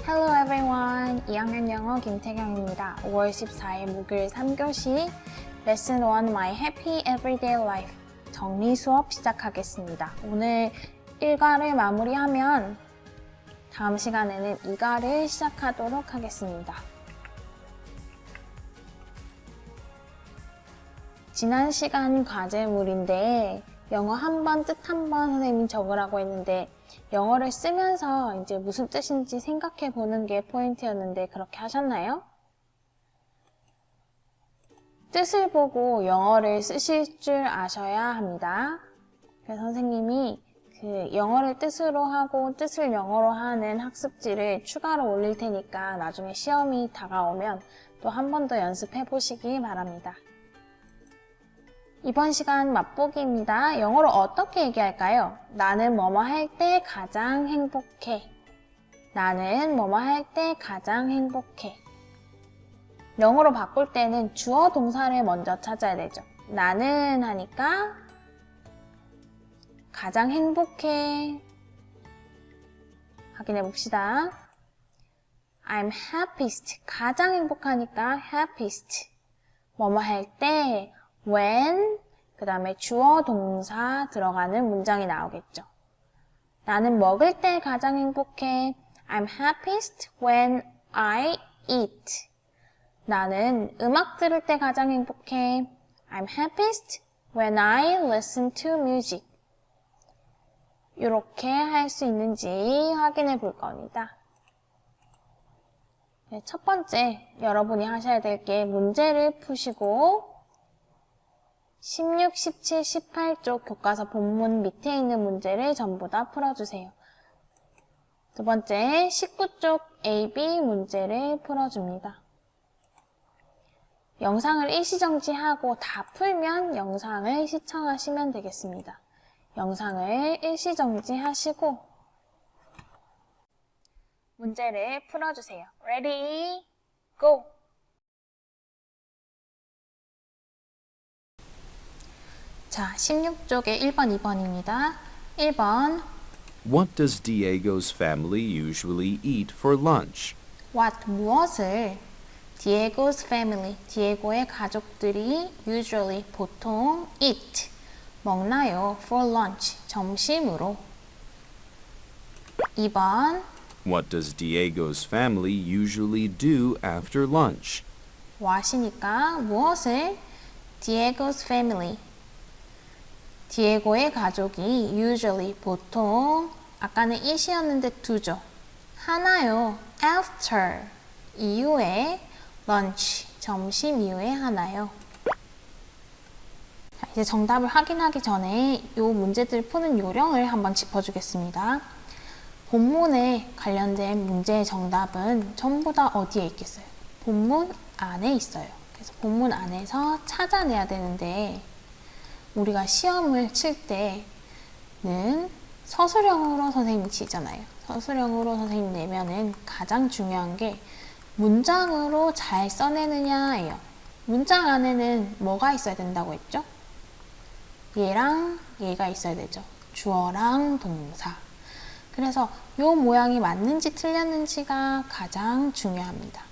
Hello everyone! 2학년 영어 김태경입니다. 5월 14일 목요일 3교시 Lesson 1 My Happy Everyday Life 정리 수업 시작하겠습니다. 오늘 1과를 마무리하면 다음 시간에는 2과를 시작하도록 하겠습니다. 지난 시간 과제물인데 영어 한 번, 뜻 한 번 선생님이 적으라고 했는데 영어를 쓰면서 이제 무슨 뜻인지 생각해 보는 게 포인트였는데 그렇게 하셨나요? 뜻을 보고 영어를 쓰실 줄 아셔야 합니다. 그래서 선생님이 그 영어를 뜻으로 하고 뜻을 영어로 하는 학습지를 추가로 올릴 테니까 나중에 시험이 다가오면 또 한 번 더 연습해 보시기 바랍니다. 이번 시간 맛보기입니다. 영어로 어떻게 얘기할까요? 나는 뭐뭐 할 때 가장 행복해. 나는 뭐뭐 할 때 가장 행복해. 영어로 바꿀 때는 주어 동사를 먼저 찾아야 되죠. 나는 하니까 가장 행복해. 확인해 봅시다. I'm happiest. 가장 행복하니까 happiest. 뭐뭐 할 때 when, 그 다음에 주어 동사 들어가는 문장이 나오겠죠. 나는 먹을 때 가장 행복해. I'm happiest when I eat. 나는 음악 들을 때 가장 행복해. I'm happiest when I listen to music. 이렇게 할 수 있는지 확인해 볼 겁니다. 네, 첫 번째 여러분이 하셔야 될 게 문제를 푸시고 16, 17, 18쪽 교과서 본문 밑에 있는 문제를 전부 다 풀어주세요. 두 번째, 19쪽 A, B 문제를 풀어줍니다. 영상을 일시정지하고 다 풀면 영상을 시청하시면 되겠습니다. 영상을 일시정지하시고 문제를 풀어주세요. Ready, go! 자, 16쪽에 1번, 2번입니다. 1번 What does Diego's family usually eat for lunch? What, 무엇을 Diego's family, 디에고의 가족들이 usually, 보통 eat, 먹나요? for lunch, 점심으로. 2번 What does Diego's family usually do after lunch? what이니까 무엇을 Diego's family, 디에고의 가족이 usually, 보통, 아까는 it이었는데 do죠. 하나요. after, 이후에, lunch, 점심 이후에 하나요. 자, 이제 정답을 확인하기 전에 이 문제들 푸는 요령을 한번 짚어주겠습니다. 본문에 관련된 문제의 정답은 전부 다 어디에 있겠어요? 본문 안에 있어요. 그래서 본문 안에서 찾아내야 되는데 우리가 시험을 칠 때는 서술형으로 선생님이 치잖아요. 서술형으로 선생님 내면은 가장 중요한 게 문장으로 잘 써내느냐예요. 문장 안에는 뭐가 있어야 된다고 했죠? 얘랑 얘가 있어야 되죠. 주어랑 동사. 그래서 이 모양이 맞는지 틀렸는지가 가장 중요합니다.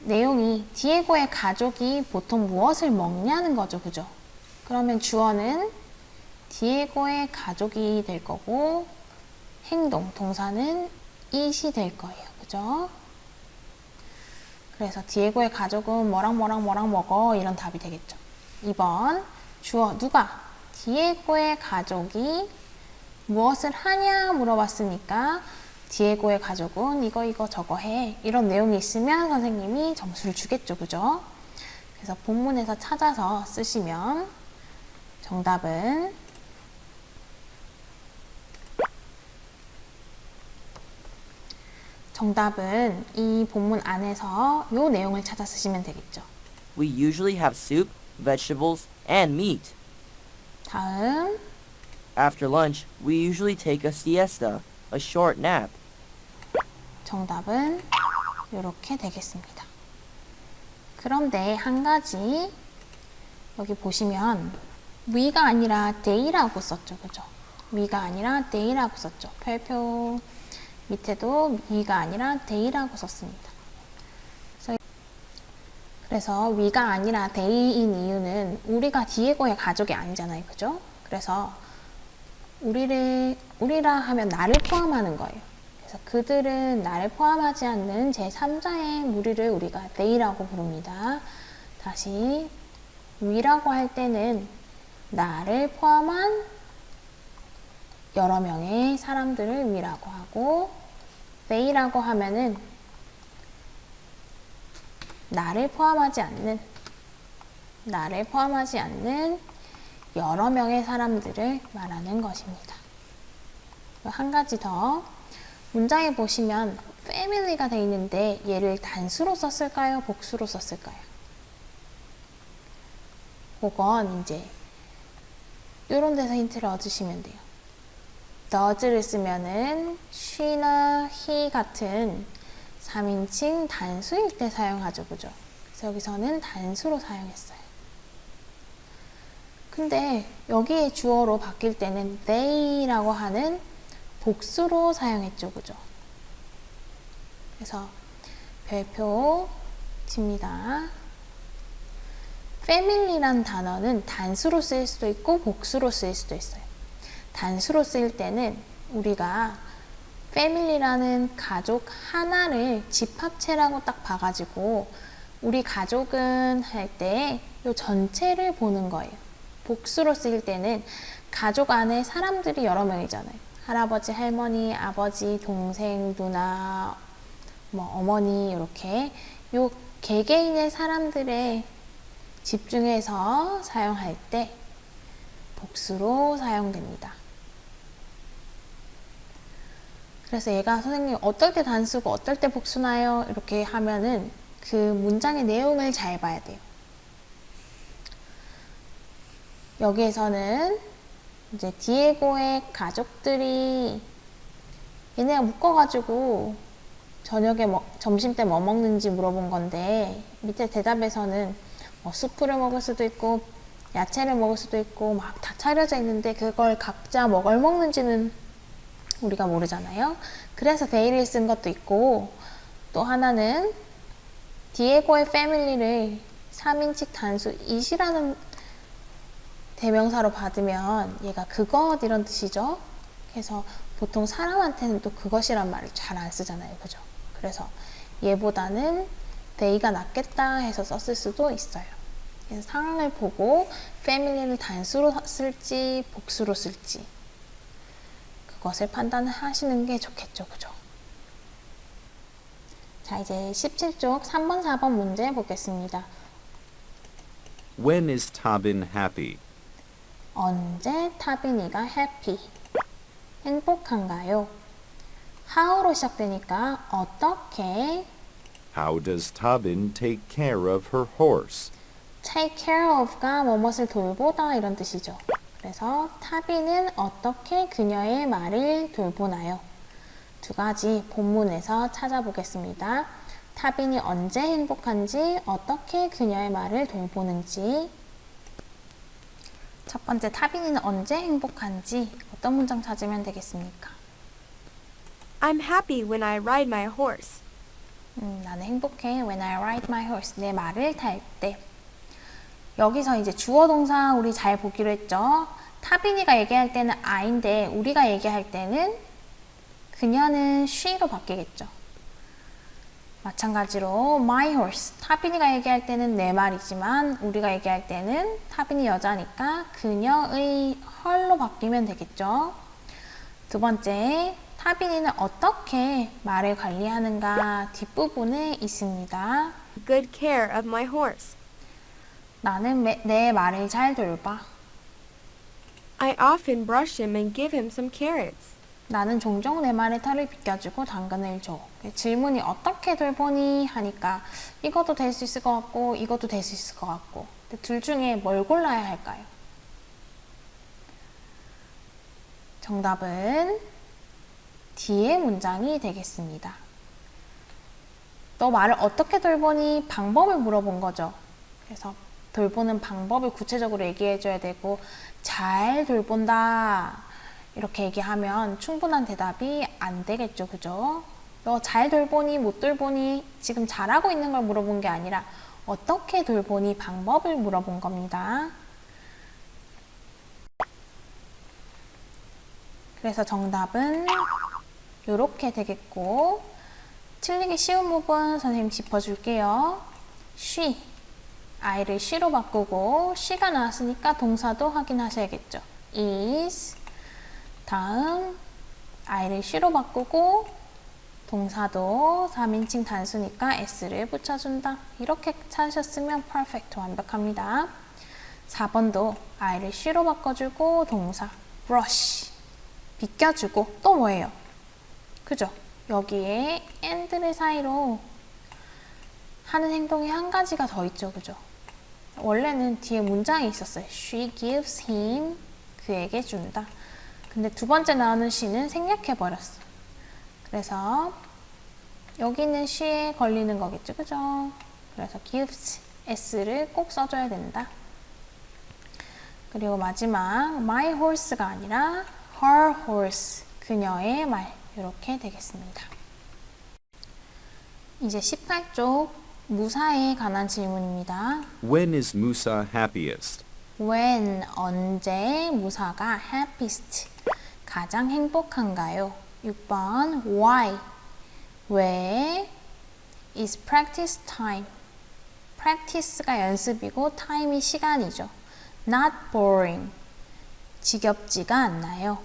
내용이 디에고의 가족이 보통 무엇을 먹냐는 거죠. 그죠? 그러면 주어는 디에고의 가족이 될 거고 행동, 동사는 it이 될 거예요. 그죠? 그래서 디에고의 가족은 뭐랑 뭐랑 뭐랑 먹어 이런 답이 되겠죠. 2번 주어 누가? 디에고의 가족이 무엇을 하냐 물어봤으니까 디에고의 가족은 이거 저거 해 이런 내용이 있으면 선생님이 점수를 주겠죠. 그죠? 그래서 본문에서 찾아서 쓰시면 정답은 이 본문 안에서 이 내용을 찾아 쓰시면 되겠죠. We usually have soup, vegetables, and meat. 다음 After lunch, we usually take a siesta, a short nap. 정답은 이렇게 되겠습니다. 그런데 한 가지 여기 보시면 we가 아니라 they라고 썼죠. 그죠? we가 아니라 they라고 썼죠. 별표 밑에도 we가 아니라 they라고 썼습니다. 그래서 we가 아니라 they인 이유는 우리가 디에고의 가족이 아니잖아요. 그죠? 그래서 우리라 하면 나를 포함하는 거예요. 그래서 그들은 나를 포함하지 않는 제3자의 무리를 우리가 they라고 부릅니다. 다시 we라고 할 때는 나를 포함한 여러 명의 사람들을 we라고 하고 they라고 하면은 나를 포함하지 않는 여러 명의 사람들을 말하는 것입니다. 한 가지 더 문장에 보시면 family가 되어 있는데 얘를 단수로 썼을까요? 복수로 썼을까요? 그건 이제 이런 데서 힌트를 얻으시면 돼요. does를 쓰면은 she나 he 같은 3인칭 단수일 때 사용하죠. 그죠? 그래서 여기서는 단수로 사용했어요. 근데 여기에 주어로 바뀔 때는 they라고 하는 복수로 사용했죠. 그죠? 그래서 별표 칩니다. family란 단어는 단수로 쓰일 수도 있고 복수로 쓰일 수도 있어요. 단수로 쓰일 때는 우리가 family라는 가족 하나를 집합체라고 딱 봐가지고 우리 가족은 할 때 이 전체를 보는 거예요. 복수로 쓰일 때는 가족 안에 사람들이 여러 명이잖아요. 할아버지, 할머니, 아버지, 동생, 누나, 어머니 이렇게 요 개개인의 사람들의 집중해서 사용할 때 복수로 사용됩니다. 그래서 얘가 선생님 어떨 때 단수고 어떨 때 복수나요? 이렇게 하면은 그 문장의 내용을 잘 봐야 돼요. 여기에서는 이제 디에고의 가족들이 얘네가 묶어가지고 저녁에 점심 때 뭐 먹는지 물어본 건데 밑에 대답에서는 수프를 먹을 수도 있고 야채를 먹을 수도 있고 막 다 차려져 있는데 그걸 각자 뭘 먹는지는 우리가 모르잖아요. 그래서 they를 쓴 것도 있고 또 하나는 디에고의 family를 3인칭 단수 it이라는 대명사로 받으면 얘가 그것 이런 뜻이죠. 그래서 보통 사람한테는 또 그것이란 말을 잘 안 쓰잖아요. 그죠? 그래서 얘보다는 they가 낫겠다 해서 썼을 수도 있어요. 그래서 상황을 보고 family를 단수로 쓸지 복수로 쓸지 그것을 판단하시는 게 좋겠죠. 그죠? 자, 이제 17쪽 3번, 4번 문제 보겠습니다. When is Tabin happy? 언제 타빈이가 happy? 행복한가요? how로 시작되니까 어떻게 How does Tabin take care of her horse? take care of가 무엇을 돌보다 이런 뜻이죠. 그래서 타빈은 어떻게 그녀의 말을 돌보나요? 두 가지 본문에서 찾아보겠습니다. 타빈이 언제 행복한지, 어떻게 그녀의 말을 돌보는지. 첫 번째, 타빈이는 언제 행복한지 어떤 문장 찾으면 되겠습니까? I'm happy when I ride my horse. 나는 행복해 when I ride my horse. 내 말을 탈 때. 여기서 이제 주어 동사 우리 잘 보기로 했죠. 타빈이가 얘기할 때는 I인데 우리가 얘기할 때는 그녀는 she로 바뀌겠죠. 마찬가지로 my horse. 타빈이가 얘기할 때는 내 말이지만 우리가 얘기할 때는 타빈이 여자니까 그녀의 her로 바뀌면 되겠죠. 두 번째, 타빈이는 어떻게 말을 관리하는가 뒷부분에 있습니다. Good care of my horse. 나는 내 말을 잘 돌봐. I often brush him and give him some carrots. 나는 종종 내 말에 털을 빗겨주고 당근을 줘. 질문이 어떻게 돌보니 하니까 이것도 될 수 있을 것 같고 이것도 될 수 있을 것 같고 둘 중에 뭘 골라야 할까요? 정답은 D의 문장이 되겠습니다. 너 말을 어떻게 돌보니 방법을 물어본 거죠. 그래서 돌보는 방법을 구체적으로 얘기해 줘야 되고 잘 돌본다 이렇게 얘기하면 충분한 대답이 안 되겠죠. 그죠? 너 잘 돌보니 못 돌보니 지금 잘하고 있는 걸 물어본 게 아니라 어떻게 돌보니 방법을 물어본 겁니다. 그래서 정답은 이렇게 되겠고 틀리기 쉬운 부분 선생님 짚어줄게요. she, I를 she로 바꾸고 she가 나왔으니까 동사도 확인하셔야겠죠. is, 다음 I를 she로 바꾸고 동사도 3인칭 단수니까 s를 붙여준다. 이렇게 찾으셨으면 perfect 완벽합니다. 4번도 I를 she로 바꿔주고 동사 brush, 빗겨주고 또 뭐예요? 그죠? 여기에 and를 사이로 하는 행동이 한 가지가 더 있죠. 그죠? 원래는 뒤에 문장이 있었어요. She gives him, 그에게 준다. 근데 두 번째 나오는 she는 생략해버렸어. 그래서 여기는 she에 걸리는 거겠죠. 그죠? 그래서 gives, s를 꼭 써줘야 된다. 그리고 마지막 my horse가 아니라 her horse, 그녀의 말. 이렇게 되겠습니다. 이제 18쪽 무사에 관한 질문입니다. When is Musa happiest? When, 언제 무사가 happiest, 가장 행복한가요? 6번 why, 왜 is practice time, practice가 연습이고 time이 시간이죠. Not boring, 지겹지가 않나요?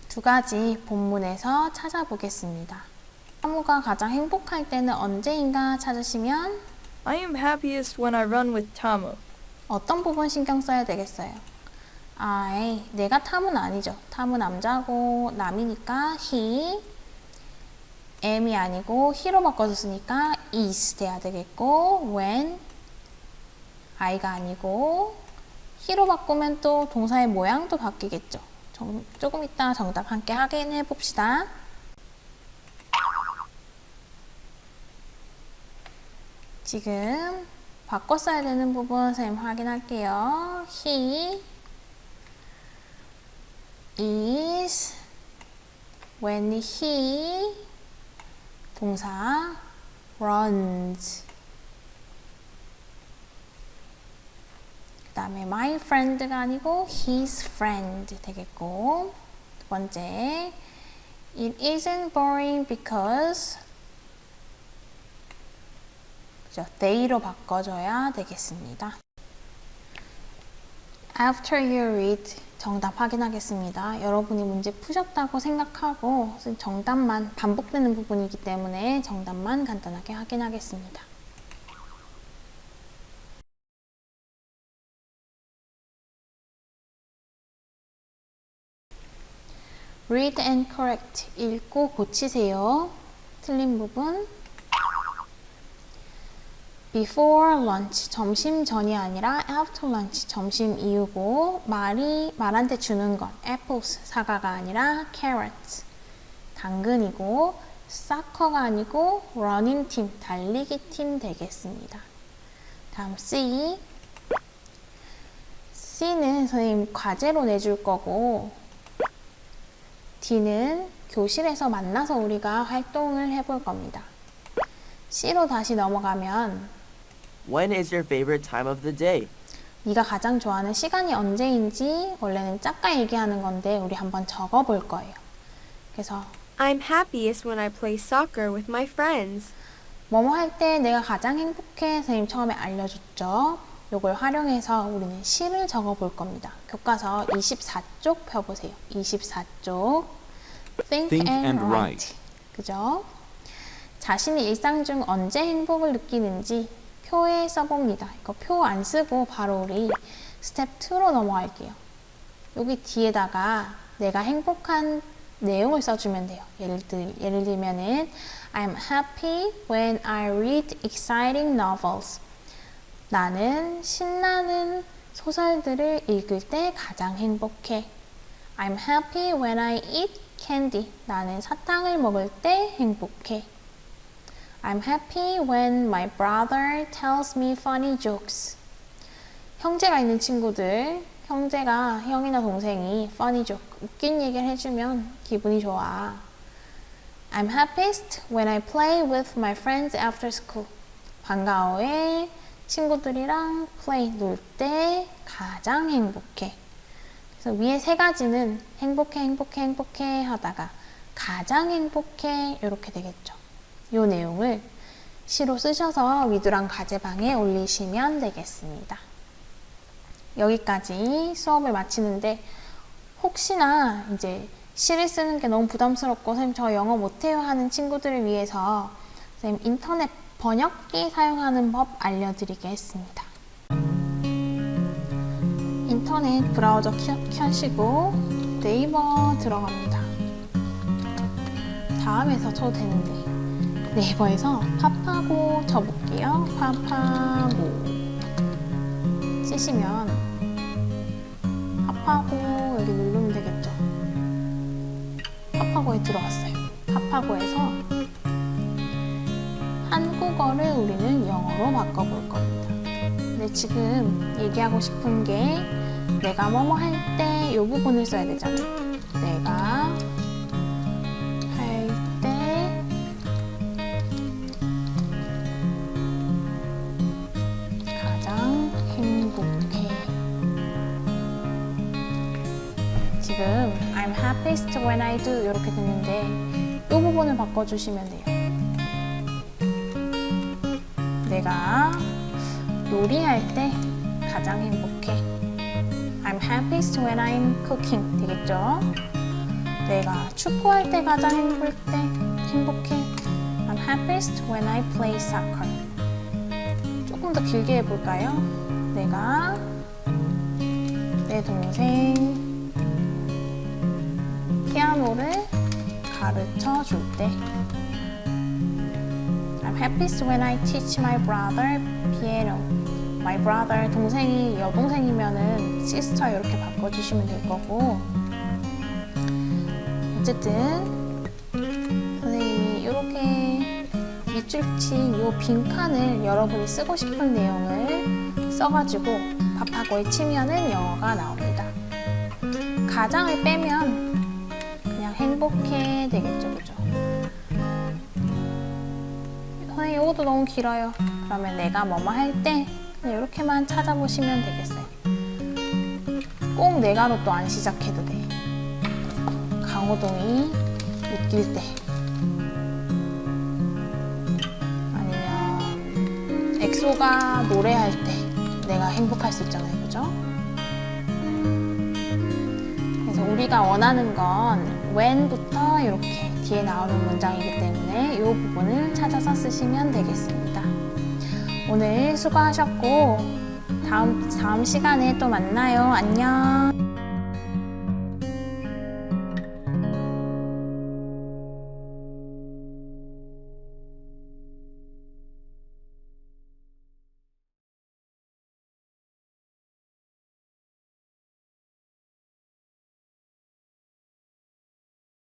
두 가지 본문에서 찾아보겠습니다. 사무가 가장 행복할 때는 언제인가 찾으시면 I am happiest when I run with Tamu. 어떤 부분 신경 써야 되겠어요? 내가 탐은 아니죠. 탐은 남자고 남이니까 he, am이 아니고 he로 바꿔줬으니까 is 돼야 되겠고 when, I가 아니고 he로 바꾸면 또 동사의 모양도 바뀌겠죠. 조금 이따 정답 함께 확인해 봅시다. 지금 바꿔 써야 되는 부분 선생님 확인할게요. He is, when he, 동사 runs. 그 다음에 my friend가 아니고 his friend 되겠고, 두 번째 it isn't boring because, 그죠? they로 바꿔줘야 되겠습니다. After you read, 정답 확인하겠습니다. 여러분이 문제 푸셨다고 생각하고 정답만 반복되는 부분이기 때문에 정답만 간단하게 확인하겠습니다. Read and correct. 읽고 고치세요. 틀린 부분. Before lunch. 점심 전이 아니라 after lunch. 점심 이후고 말한테 주는 건 apples. 사과가 아니라 carrots. 당근이고 soccer가 아니고 running 팀. 달리기 팀 되겠습니다. 다음 C. C는 선생님 과제로 내줄 거고 D는 교실에서 만나서 우리가 활동을 해볼 겁니다. C로 다시 넘어가면 When is your favorite time of the day? 네가 가장 좋아하는 시간이 언제인지 원래는 작가 얘기하는 건데 우리 한번 적어볼 거예요. 그래서 I'm happiest when I play soccer with my friends. 뭐뭐 할 때 내가 가장 행복해 선생님 처음에 알려줬죠. 요걸 활용해서 우리는 시를 적어볼 겁니다. 교과서 24쪽 펴보세요. 24쪽 Think and write. 그죠? 자신이 일상 중 언제 행복을 느끼는지 표에 써봅니다. 이거 표 안 쓰고 바로 우리 스텝 2로 넘어갈게요. 여기 뒤에다가 내가 행복한 내용을 써주면 돼요. 예를 들면은 I'm happy when I read exciting novels. 나는 신나는 소설들을 읽을 때 가장 행복해. I'm happy when I eat candy. 나는 사탕을 먹을 때 행복해. I'm happy when my brother tells me funny jokes. 형제가 있는 친구들 형제가, 형이나 동생이 funny joke, 웃긴 얘기를 해주면 기분이 좋아. I'm happiest when I play with my friends after school. 방과 후에 친구들이랑 play, 놀 때 가장 행복해. 그래서 위에 세 가지는 행복해, 행복해, 행복해 하다가 가장 행복해 이렇게 되겠죠. 이 내용을 시로 쓰셔서 위두랑 과제방에 올리시면 되겠습니다. 여기까지 수업을 마치는데 혹시나 이제 시를 쓰는 게 너무 부담스럽고 선생님 저 영어 못해요 하는 친구들을 위해서 선생님 인터넷 번역기 사용하는 법 알려드리겠습니다. 인터넷 브라우저 켜시고 네이버 들어갑니다. 다음에서 쳐도 되는데 네이버에서 파파고 쳐볼게요. 파파고 치시면 파파고 여기 누르면 되겠죠. 파파고에 들어왔어요. 파파고에서 한국어를 우리는 영어로 바꿔볼 겁니다. 근데 지금 얘기하고 싶은 게 내가 뭐뭐 할 때 이 부분을 써야 되잖아요. 내가 할 때 가장 행복해. 지금 I'm happiest when I do 이렇게 됐는데 이 부분을 바꿔주시면 돼요. 내가 요리할 때 가장 행복해. I'm happiest when I'm cooking 되겠죠? 내가 축구할 때 가장 행복해. I'm happiest when I play soccer. 조금 더 길게 해볼까요? 내가 내 동생 피아노를 가르쳐 줄 때 I'm happiest when I teach my brother piano. My brother, 동생이 여동생이면은 sister 이렇게 바꿔주시면 될 거고 어쨌든 선생님이 이렇게 밑줄친 이 빈칸을 여러분이 쓰고 싶은 내용을 써가지고 밥하고에 치면은 영어가 나옵니다. 가장을 빼면 그냥 행복해 되겠죠, 그죠? 선생님 이것도 너무 길어요. 그러면 내가 뭐뭐 할 때 그냥 이렇게만 찾아보시면 되겠어요. 꼭 내가로 또 안 시작해도 돼. 강호동이 웃길 때 아니면 엑소가 노래할 때 내가 행복할 수 있잖아요, 그죠? 그래서 우리가 원하는 건 when부터 이렇게 뒤에 나오는 문장이기 때문에 이 부분을 찾아서 쓰시면 되겠습니다. 오늘 수고하셨고 다음 시간에 또 만나요. 안녕.